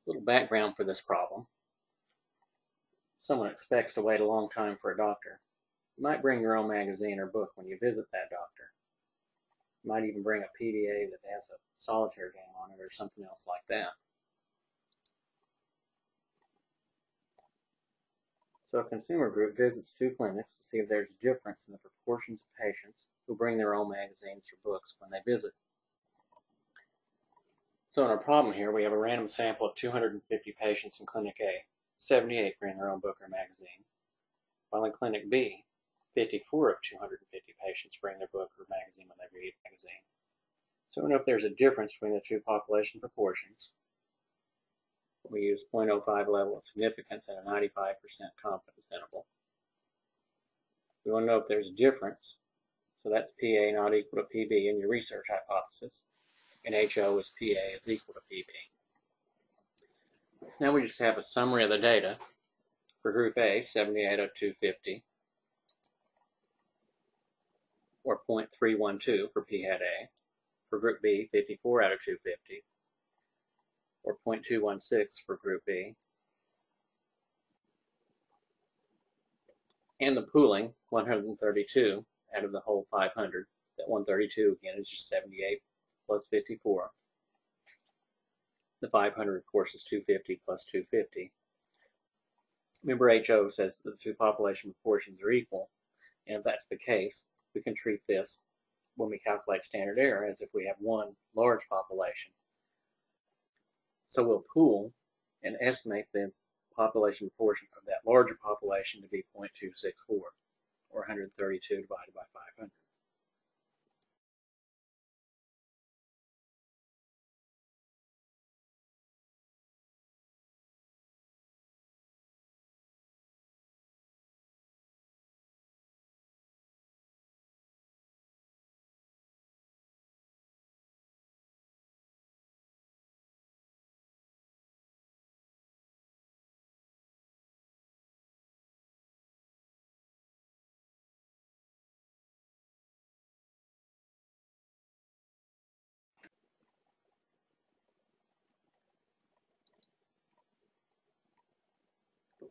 Little background for this problem. Someone expects to wait a long time for a doctor. You might bring your own magazine or book when you visit that doctor. You might even bring a PDA that has a solitaire game on it or something else like that. So a consumer group visits two clinics to see if there's a difference in the proportions of patients who bring their own magazines or books when they visit. So in our problem here, we have a random sample of 250 patients in Clinic A. 78 bring their own book or magazine, while in Clinic B, 54 of 250 patients bring their book or magazine when they read the magazine. So we know if there's a difference between the two population proportions. We use 0.05 level of significance and a 95% confidence interval. We want to know if there's a difference. So that's PA not equal to PB in your research hypothesis, and HO is PA is equal to PB. Now we just have a summary of the data. For group A, 78 out of 250, or 0.312 for P hat A. For group B, 54 out of 250, or 0.216 for group B. And the pooling, 132 out of the whole 500. That 132, again, is just 78 plus 54. The 500, of course, is 250 plus 250. Remember, HO says that the two population proportions are equal, and if that's the case, we can treat this when we calculate standard error as if we have one large population. So we'll pool and estimate the population proportion of that larger population to be 0.264, or 132 divided by 500.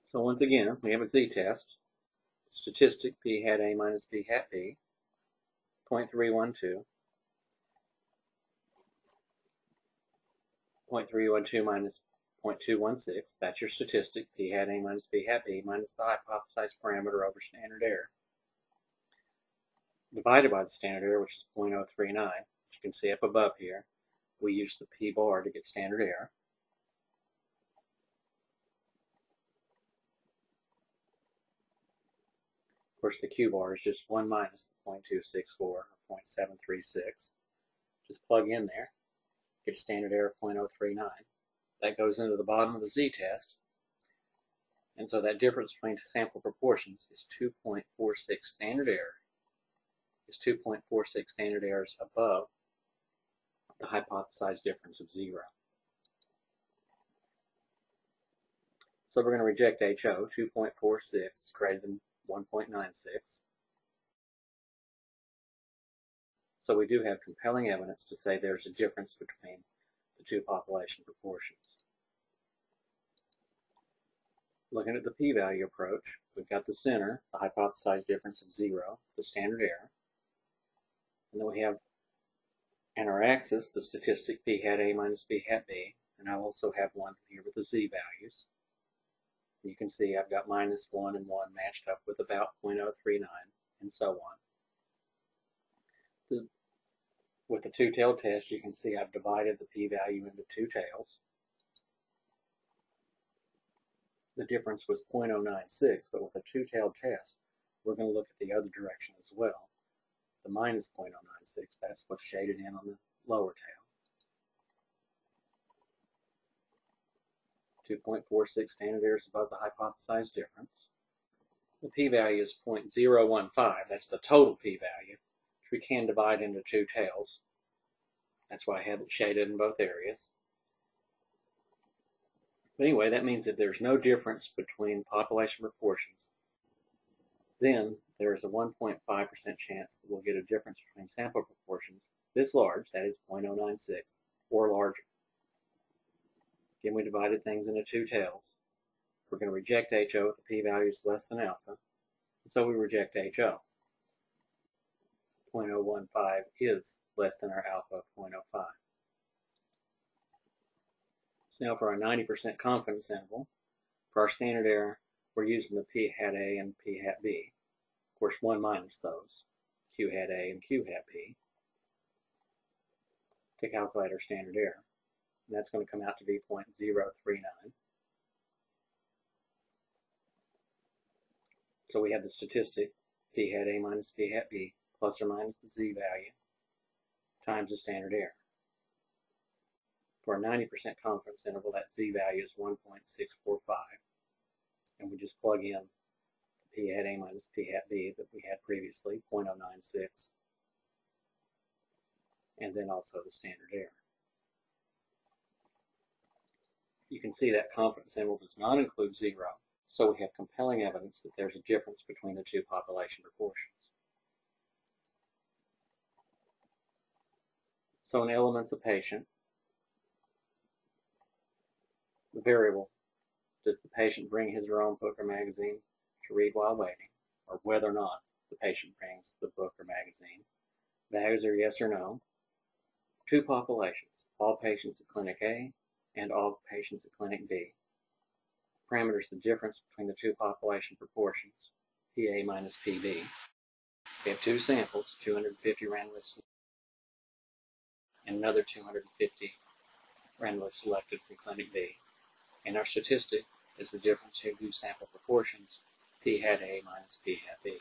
So once again, we have a z-test. Statistic P hat A minus P hat B, 0.312. 0.312 minus 0.216, that's your statistic, P hat A minus P hat B, minus the hypothesized parameter over standard error, divided by the standard error, which is 0.039. As you can see up above here, we use the P bar to get standard error. Of course, the Q bar is just 1 minus the 0.264, or 0.736. Just plug in there, get a standard error of 0.039. That goes into the bottom of the z-test. And so that difference between sample proportions is 2.46 standard error. Is 2.46 standard errors above the hypothesized difference of 0. So we're going to reject HO. 2.46 is greater than 1.96. So we do have compelling evidence to say there's a difference between the two population proportions. Looking at the p-value approach, we've got the center, the hypothesized difference of 0, the standard error. And then we have on our axis the statistic P hat A minus P hat B, and I also have one here with the z-values. You can see I've got minus 1 and 1 matched up with about 0.039, and so on. With the two-tailed test, you can see I've divided the p-value into two tails. The difference was 0.096, but with a two-tailed test, we're going to look at the other direction as well. The minus 0.096, that's what's shaded in on the lower tail. 2.46 standard errors above the hypothesized difference. The p-value is 0.015, that's the total p-value, which we can divide into two tails. That's why I have it shaded in both areas. But anyway, that means that there's no difference between population proportions. Then there is a 1.5% chance that we'll get a difference between sample proportions this large, that is 0.096, or larger. Again, we divided things into two tails. We're going to reject HO if the p-value is less than alpha, and so we reject HO. 0.015 is less than our alpha of 0.05. So now for our 90% confidence interval, for our standard error, we're using the p hat A and p hat B. Of course, 1 minus those, q hat A and q hat B, to calculate our standard error. And that's going to come out to be 0.039. So we have the statistic, p hat A minus p hat B, plus or minus the z value, times the standard error. For a 90% confidence interval, that z value is 1.645. And we just plug in p hat A minus p hat B that we had previously, 0.096, and then also the standard error. You can see that confidence interval does not include 0, so we have compelling evidence that there's a difference between the two population proportions. So in Elements of Patient, the variable, does the patient bring his or her own book or magazine to read while waiting, or whether or not the patient brings the book or magazine. Values are yes or no. Two populations, all patients at Clinic A and all patients at Clinic B. Parameters, the difference between the two population proportions, PA minus PB. We have two samples, 250 randomly selected and another 250 randomly selected from Clinic B. And our statistic is the difference between two sample proportions, P hat A minus P hat B.